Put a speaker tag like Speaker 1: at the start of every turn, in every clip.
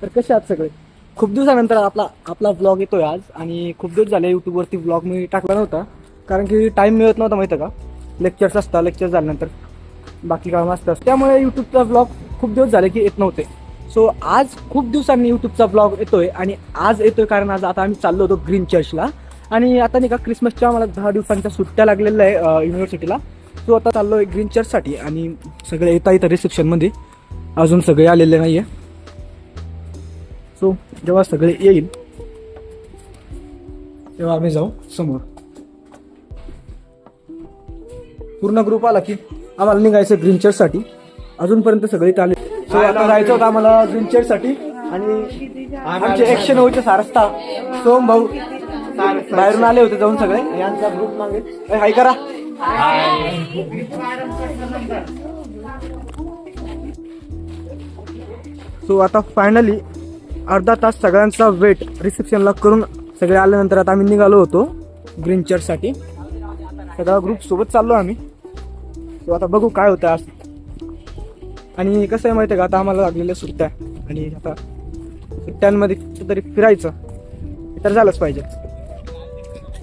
Speaker 1: तर कसे आहात सगळे? खूप दिवसानंतर आपला व्लॉग येतोय आज आणि खूप दिवस झाले यूट्यूबवरती व्लॉग मी टाकला नव्हता कारण की टाइम मिळत नव्हता माहिती का. लेक्चर्स असतात, लेक्चर झाल्यानंतर बाकी कामं असतात, त्यामुळे यूट्यूबचा व्लॉग खूप दिवस झाले की येत नव्हते. सो आज खूप दिवसांनी यूट्यूबचा व्लॉग येतोय आणि आज येतोय कारण आज आता आम्ही चाललो होतो ग्रीन चर्चला आणि आता नाही का क्रिसमसच्या मला 10 दिवसांच्या सुट्ट्या लागलेल्या आहे युनिव्हर्सिटीला. सो आता चाललोय ग्रीन चर्चसाठी आणि सगळे येता येतं रिसेप्शनमध्ये, अजून सगळे आलेले नाहीये. सो जेव्हा सगळे येईल तेव्हा आम्ही जाऊ समोर. पूर्ण ग्रुप आला की आम्हाला निघायचं ग्रीन चर्चसाठी. अजूनपर्यंत सगळे इथे आले. सो आता जायचं होतं आम्हाला ग्रीन चर्चसाठी आणि आमचे 109चे सारस्ता सोम भाऊ बाहेरून आले होते जाऊन सगळे. यांचा ग्रुप मागे हाय करा. सो आता फायनली अर्धा तास सगळ्यांचा वेट रिसेप्शनला करून सगळे आल्यानंतर आता आम्ही निघालो होतो ग्रीन चर्चसाठी. सगळा ग्रुप सोबत चाललो आम्ही. सो आता बघू काय होतं आज. आणि कसं आहे माहिती आहे का, आता आम्हाला लागलेल्या सुट्ट्या आणि आता सुट्ट्यांमध्ये कुठेतरी फिरायचं तर झालंच पाहिजे.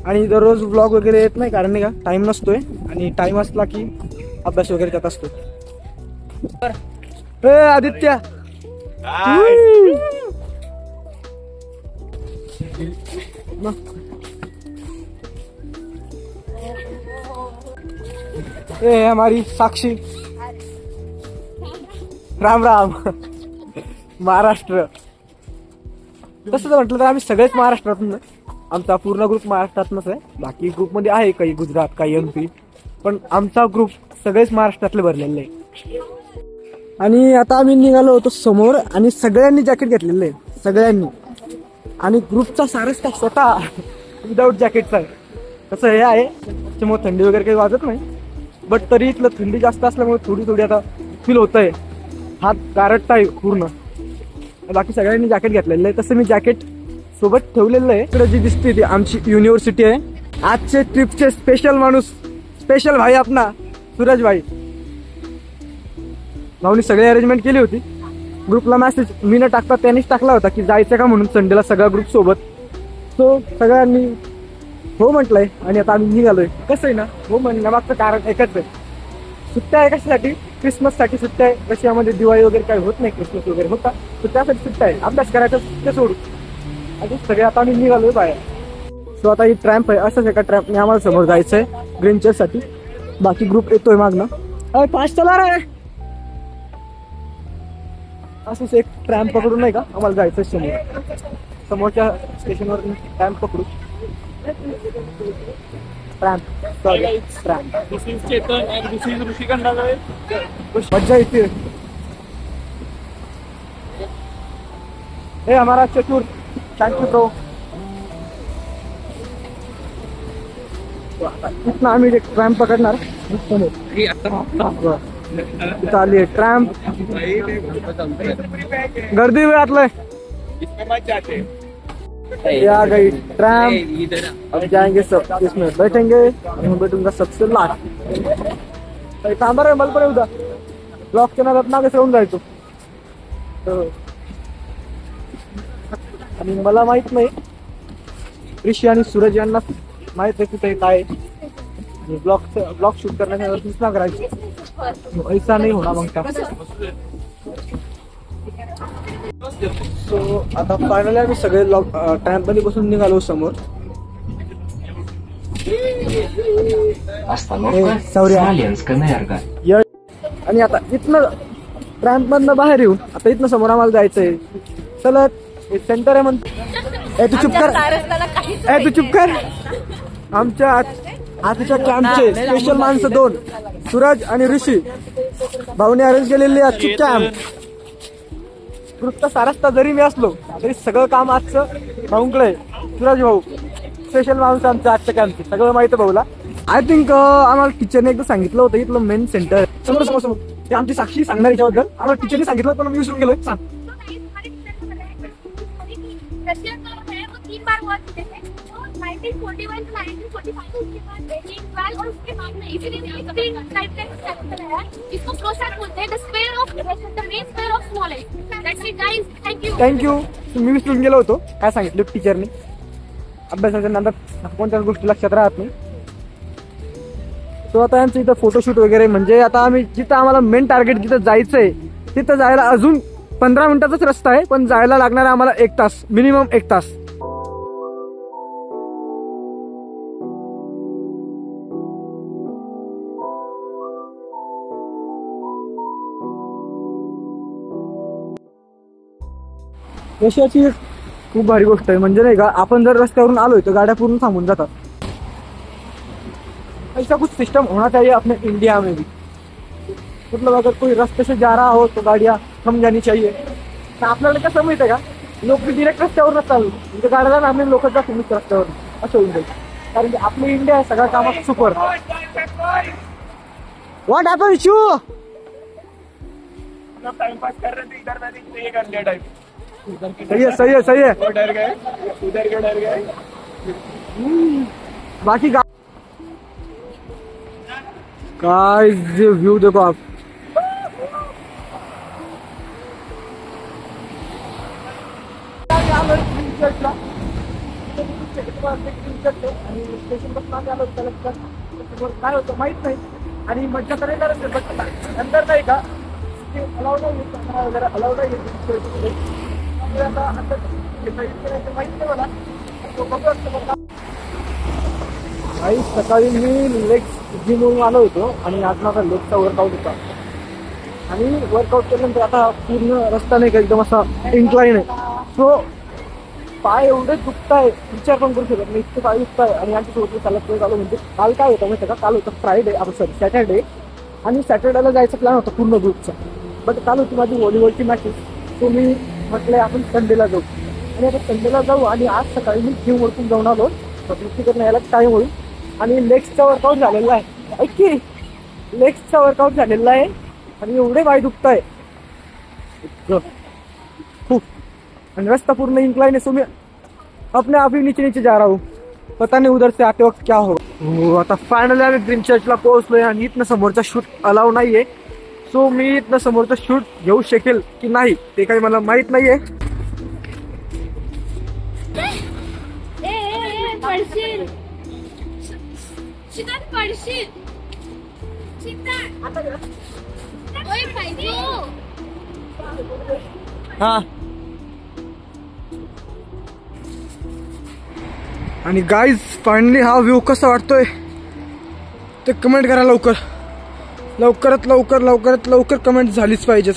Speaker 1: आणि दररोज व्लॉग वगैरे येत नाही कारण नाही का टाइम नसतोय आणि टाइम असला की अभ्यास वगैरे करत असतो. आदित्य ए हमारी साक्षी, राम राम. महाराष्ट्र तसं जर म्हटलं तर आम्ही सगळेच महाराष्ट्रातून, आमचा पूर्ण ग्रुप महाराष्ट्रातूनच आहे. बाकी ग्रुपमध्ये आहे काही गुजरात, काही MP, पण आमचा ग्रुप सगळेच महाराष्ट्रातले भरलेले आहे. आणि आता आम्ही निघालो होतो समोर आणि सगळ्यांनी जॅकेट घेतलेलं आहे, सगळ्यांनी. आणि ग्रुपचा सारस्ता स्वतः विदाऊट जॅकेटचा आहे. तसं हे आहे त्याच्यामुळे थंडी वगैरे काही वाजत नाही, बट तरी इथलं थंडी जास्त असल्यामुळे थोडी आता फील होत आहे. हात गारटत आहे पूर्ण. बाकी सगळ्यांनी जॅकेट घेतलेलं आहे. तसं मी जॅकेट सोबत ठेवलेलं आहे. इकडे जी दिसते ती आमची युनिव्हर्सिटी आहे. आजचे ट्रिपचे स्पेशल माणूस, स्पेशल भाई आपला सूरज भाई. भाऊनी सगळी अरेंजमेंट केली होती. ग्रुपला मेसेज मी न टाकता त्यांनीच टाकला होता की जायचं का म्हणून संडेला सगळा ग्रुप सोबत. सो सगळ्यांनी हो म्हटलंय आणि आता आम्ही निघालोय. कसं आहे ना, हो म्हणण्यामागचं कारण एकच आहे, सुट्ट्या आहे. कशासाठी? क्रिसमससाठी सुट्ट्या आहे. रशियामध्ये दिवाळी वगैरे काही होत नाही, क्रिसमस वगैरे होता, तर त्यासाठी सुट्ट्या आहे. अभ्यास करायचं ते सोडू आणि सगळे आता आम्ही निघालोय बाहेर. सो आता ही ट्रॅम्प आहे, असंच एका ट्रॅम्पने आम्हाला समोर जायचं आहे ग्रीन चर्चसाठी. बाकी ग्रुप येतोय मागणं. अरे फास्ट चला रे. असंच एक ट्रॅम्प पकडून नाही का आम्हाला जायचं समोर. समोरच्या स्टेशनवर ट्रॅम्प पकडू. Tramp sorry tramp.
Speaker 2: This is Chetan and this is ऋषिखंडा.
Speaker 1: मजा येते. हे हमारा चतुर, थँक्यू ब्रो. इथं आम्ही एक ट्रॅम्प पकडणार. चालली आहे ट्रॅम्प. गर्दी में आतलंय. या गई ट्रैम्प. अब जाएंगे सब, इसमें बैठेंगे. मैं बैठूंगा सबसे लास्ट. थांबा रे, मला पण येऊ द्या. ब्लॉकच्या नादात मागेच राहून जायचो. आणि मला माहित नाही, ऋषी आणि सूरज यांना माहित आहे कुठे काय ब्लॉग शूट करण्याच्या सूचना करायची. ऐसा नाही होणार मग का. सो आता फायनली आम्ही सगळे ट्रॅम्प मध्ये बसून निघालो समोर. आणि आता इथनं ट्रॅम्प मधनं बाहेर येऊन आता इथनं समोर आम्हाला जायचंय. चला सेंटर आहे म्हणते. तू चुप कर, तू चुप कर. आमच्या आजच्या कॅम्पचे स्पेशल माणसं 2, सूरज आणि ऋषी भाऊने अरेंज केलेली आजची कॅम्प. ग्रुपचा सारस्ता जरी मी असलो तरी सगळं काम आजचं भाऊंकडे. सूरज भाऊ स्पेशल माणूस आमच्या आजच्या कॅम्पचे, सगळं माहिती भाऊला. आय थिंक आम्हाला टीचरने एकदा सांगितलं होतं इथलं मेन सेंटर समोर समोर समोर. ते आमची साक्षी सांगणार याच्याबद्दल. आम्हाला टीचरने सांगितलं पण मी विसरून गेलोय. सांग.
Speaker 3: 3 बार हुआ थे 1941 to 1945 उसके बाद 1812 और उसके बाद में इसीलिए टाइप का चला है। इसको प्रोसेस बोलते हैं, the square of the main square of knowledge. That's it guys, thank you.
Speaker 1: Thank you. मी विसरून गेलो होतो, काय सांगितलं टीचरने. अभ्यासाच्या नंतर कोणत्याच गोष्टी लक्षात राहत नाही. तो आता यांचं इथं फोटोशूट वगैरे, म्हणजे आता आम्ही जिथं आम्हाला मेन टार्गेट जिथं जायचंय तिथं जायला अजून 15 मिनिटाचाच रस्ता आहे, पण जायला लागणार आहे आम्हाला 1 तास, मिनिमम 1 तास. यशाची एक खूप भारी गोष्ट आहे, म्हणजे नाही का, आपण जर रस्त्यावरून आलोय तर गाड्या पूर्ण थांबून जातात. ऐसा कुछ सिस्टम होना चाहिए अपने इंडिया में भी. मतलब अगर कोई रास्ते से जा रहा हो तो गाड़ियाँ थम जानी चाहिए. तर आपल्याला कसं माहिती आहे का, लोक डिरेक्ट रस्त्यावर चालू, म्हणजे गाड्याला आम्ही लोक जातो रस्त्यावर, असं होऊन जाईल. कारण की आपली इंडिया आहे सगळ्या कामात super. What happen issue?
Speaker 2: Time pass कर रहे थे इधर, मैंने ये कर लिया टाइम.
Speaker 1: सही है, सही है, सही है.
Speaker 2: वो डर गए, उधर के डर गए.
Speaker 1: बाकी गाइस व्यू देखो आप. स्टेशन पासून आम्ही आलो काय होतं माहित नाही, आणि मज्जा करायला नंतर नाही का अलाउड नाही वगैरे अलाउड नाही. माहित नाही मला. काही सकाळी मी लेग जिमवरून आलो होतो आणि आज माझा लेगचा वर्कआउट होता. आणि वर्कआउट केल्यानंतर आता पूर्ण रस्ता नाही का एकदम असा इन्क्लाइन आहे. सो पाय एवढे दुखताय, विचार पण करू शकत नाही, इतके पाय दुखताय. आणि यांच्यासोबत चालत आलो. म्हणजे काल काय होतं माहिती का, काल होतं फ्रायडे, सॉरी सॅटर्डे, आणि सॅटर्डेला जायचा प्लॅन होता पूर्ण ग्रुपचा. बट काल होती माझी व्हॉलीबॉलची मॅचेस. सो मी म्हटलं आपण संडेला जाऊ, आणि आता संडेला जाऊ. आणि आज सकाळी मी जिम वर्कून जाऊन आलो, पब्लिसिटी करणं याला टाईम होईल. आणि लेग्सचा वर्कआउट झालेला आहे, ऐकी लेग्सचा वर्कआउट झालेला आहे. आणि एवढे पाय दुखताय खूप, आणि रस्ता पूर्ण इंक्लाइन है. सो मैं अपने आप ही नीचे नीचे जा रहा हूँ, पता नहीं उधर से आते वक्त क्या होगा. आता फायनली आम्ही ग्रीन चर्चला पोहोचलोय, आणि इथनं समोरचा शूट अलाव नाहीये. सो मी इथनं समोरचा शूट घेऊ शकेल की नाही ते काही मला माहित नाहीये.
Speaker 3: पडशील शिकत पडशील शिकत. ओय पाहिजे
Speaker 1: हा. आणि गाईज फायनली हा व्ह्यू कसा वाटतोय ते कमेंट करा लवकर, लवकरात लवकर, लवकरात लवकर कमेंट झालीच पाहिजेत.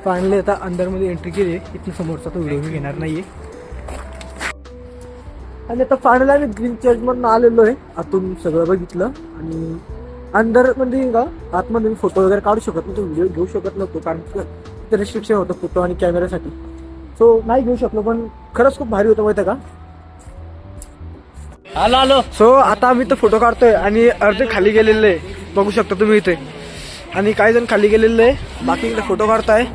Speaker 1: फायनली आता अंदरमध्ये एंट्री केली. इथून समोरचा तो व्हिडिओ मी घेणार नाहीये. आणि आता फायनली आम्ही ग्रीन चर्च मधून आलेलो आहे. आतून सगळं बघितलं, आणि अंदर म्हणजे का आतमध्ये फोटो वगैरे काढू शकत नव्हतो, व्हिडिओ घेऊ शकत नव्हतो, कारण तिथे रिस्ट्रिक्शन होतं फोटो आणि कॅमेऱ्यासाठी. सो नाही घेऊ शकलो, पण खरंच खूप भारी होतं माहिती का.
Speaker 2: आलो.
Speaker 1: सो आता आम्ही तर फोटो काढतोय, आणि अर्धे खाली गेलेले बघू शकता तुम्ही इथे, आणि काही जण खाली गेलेले, बाकी इकडे फोटो काढताय.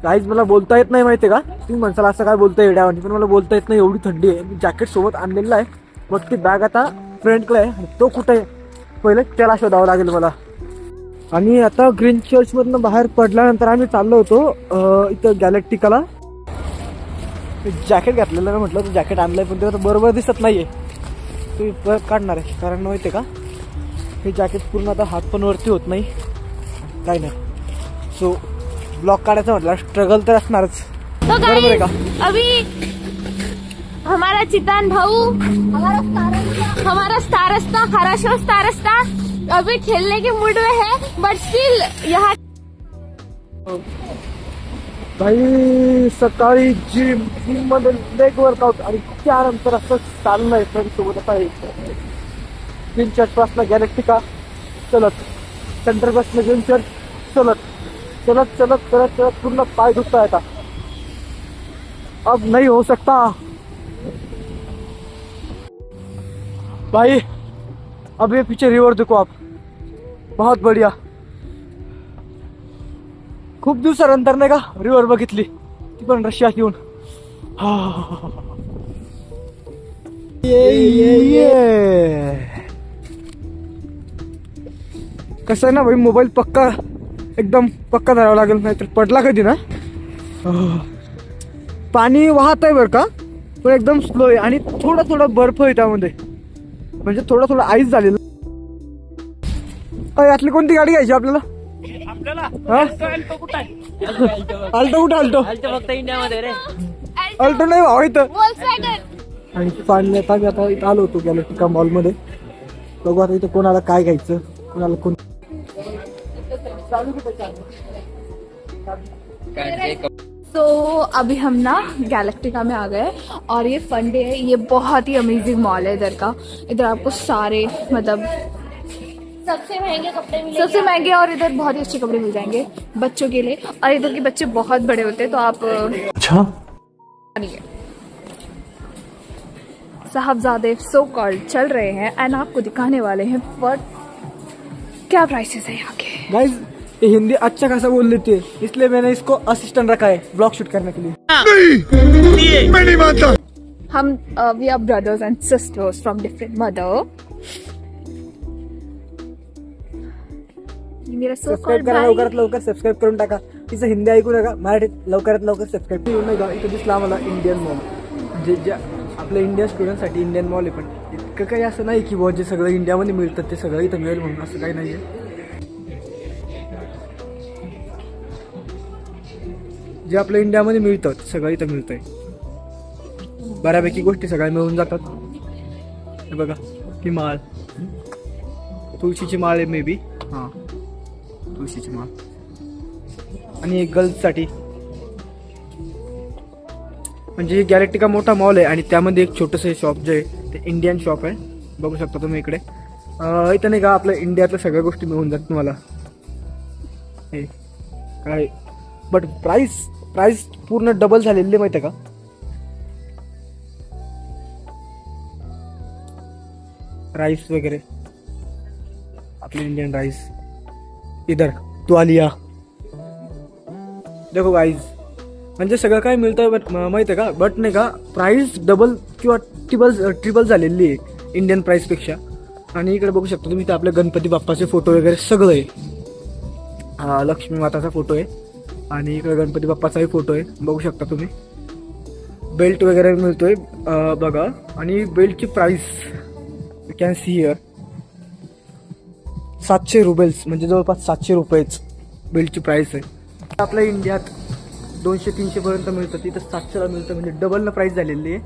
Speaker 1: काहीच मला बोलता येत नाही माहितीये का. तुम्ही म्हणसाल असं काय बोलताय एवढ्यावानी, पण मला बोलता येत नाही, एवढी थंडी आहे. मी जॅकेट सोबत आणलेलं आहे, मग ती बॅग आता फ्रंटला आहे, तो कुठे आहे पहिले त्याला शोधावं लागेल मला. आणि आता ग्रीन चर्च मधनं बाहेर पडल्यानंतर आम्ही चाललो होतो इथं गॅलेक्टिकाला. जॅकेट घातलेलं ना, म्हटलं तर जॅकेट आणलंय, पण ते आता बरोबर दिसत नाहीये. तुम्ही परत काढणार आहे, कारण माहितीये का हे जॅकेट पूर्ण आता हात पण वरती होत नाही, काही नाही. सो ब्लॉक काढायचं म्हटलं स्ट्रगल तर असणारच,
Speaker 3: तो
Speaker 1: बरोबर आहे का.
Speaker 3: अभी हमारा चितान भाऊ, हमारा स्टारस्ता हराशो स्टारस्ता अभी खेलने के मूड में है, बट स्टिल यहाँ
Speaker 1: भाई सकाळी जिम मध्ये लेग वर्कआउट, आणि त्यानंतर असं चालणं आहे फ्रेंड सोबत. आता ग्रीन चर्च पासला गॅलेक्टिका चलत, सेंटर पासला ग्रीन चर्च चलत चलत चलत चलत चलत पूर्ण पाय दुखता येता. अब नहीं हो सकता भाई. अब ये पीछे रिवर देखो आप, बहुत बढ़िया, खूप दिवसानंतर नाही का रिव्हर बघितली, ती पण रशियात येऊन. कसं आहे ना भाई, मोबाईल पक्का एकदम पक्का धरावा लागेल, नाहीतर पडला कधी ना. पाणी वाहत आहे बरं का, पण एकदम स्लो आहे आणि थोडा थोडा बर्फ आहे त्यामध्ये, म्हणजे थोडा थोडा आईस झालेला. यातली कोणती गाडी घ्यायची आपल्याला? अल्टो कुठं अल्टो
Speaker 4: फक्त इंडियामध्ये रे.
Speaker 1: अल्टो नाही भाऊ इथं.
Speaker 3: Volkswagen.
Speaker 1: आणि पाण्यात आम्ही आता इथं आलो होतो गॅलेक्टिका मॉल मध्ये. बघू आता इथं कोणाला काय घ्यायचं, कोणाला कोण.
Speaker 5: तो अभी हम ना गैलेक्टिका में आ गए और ये फन डे है. ये बहुत ही अमेजिंग मॉल है इधर का. इधर आपको सारे मतलब
Speaker 3: सबसे महंगे कपड़े मिलेंगे.
Speaker 5: सबसे महंगे और इधर बहुत ही अच्छे कपड़े मिल जाएंगे बच्चों के लिए. और इधर के बच्चे बहुत बड़े होते हैं तो आप
Speaker 1: अच्छा
Speaker 5: साहबजादे सो कॉल्ड चल रहे हैं एंड आपको दिखाने वाले हैं बट क्या प्राइसेस है यहाँ के.
Speaker 1: गाइस ये हिंदी अच्छा खासा बोल लेती है, इसलिए मैंने इसको असिस्टेंट रखा है ब्लॉग शूट करने के लिए.
Speaker 2: मैं नहीं मानता.
Speaker 5: हम we are brothers and sisters from different mother. मेरा सो
Speaker 1: सबस्क्राईब
Speaker 5: कॉल्ड
Speaker 1: करा,
Speaker 5: भाई
Speaker 1: लवकरात लवकर सबस्क्राईब करून टाका. तिचं हिंदी ऐकू नका, मराठीत लवकरात लवकर सबस्क्राईब करून नाही का. इथं दिसला आम्हाला इंडियन मॉल, जे ज्या आपल्या इंडियन स्टुडंटसाठी इंडियन मॉल आहे, पण इतकं काही असं नाही की बुवा जे सगळं इंडियामध्ये मिळतं ते सगळं इथं मिळेल म्हणून असं काही नाही आहे. जे आपल्या इंडियामध्ये मिळतं ते सगळं इथं मिळतंय. बऱ्यापैकी गोष्टी सगळ्या मिळून जातात. हे बघा ही माळ, तुळशीची माळ आहे मे बी, हां तुळशीची माळ. आणि एक गर्ल्ससाठी, म्हणजे गॅलेक्टिका मोठा मॉल आहे आणि त्यामध्ये एक छोटंसं शॉप जे आहे ते इंडियन शॉप आहे. बघू शकता तुम्ही इकडे. इथं नाही का आपल्या इंडियातल्या सगळ्या गोष्टी मिळून जातात तुम्हाला. हे काय बट प्राइस पूर्ण डबल झालेली माहिती आहे का. राईस वगैरे आपले इंडियन राईस इधर तुआलिया देखो गाईज, म्हणजे सगळं काय मिळतं बट माहिती आहे का, बट नाही का प्राइस डबल किंवा ट्रिपल झालेली आहे इंडियन प्राइसपेक्षा. आणि इकडे बघू शकता तुम्ही, ते आपले गणपती बाप्पाचे फोटो वगैरे सगळं आहे. हा लक्ष्मी माताचा फोटो आहे आणि इकडे गणपती बाप्पाचाही फोटो आहे. बघू शकता तुम्ही. बेल्ट वगैरे मिळतोय बघा. आणि बेल्टची price you can see here 700 roubles, म्हणजे जवळपास 700 रुपयेच बेल्टची प्राइस आहे. आपल्या इंडियात 200-300 पर्यंत मिळतं, तिथं 700ला मिळतं, म्हणजे डबलनं प्राइस झालेली आहे.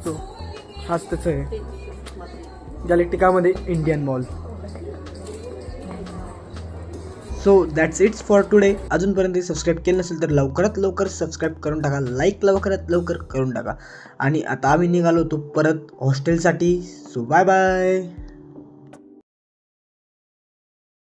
Speaker 1: सो हाच त्याचं आहे गॅलेक्टिकामध्ये Indian mall.
Speaker 6: So that's it's for today. अजूनपर्यंत सबस्क्राईब केलं नसेल तर लवकरात लवकर सबस्क्राईब करून टाका, लाईक लवकरात लवकर करून टाका. आणि आता आम्ही निघालो होतो परत हॉस्टेलसाठी. So bye bye.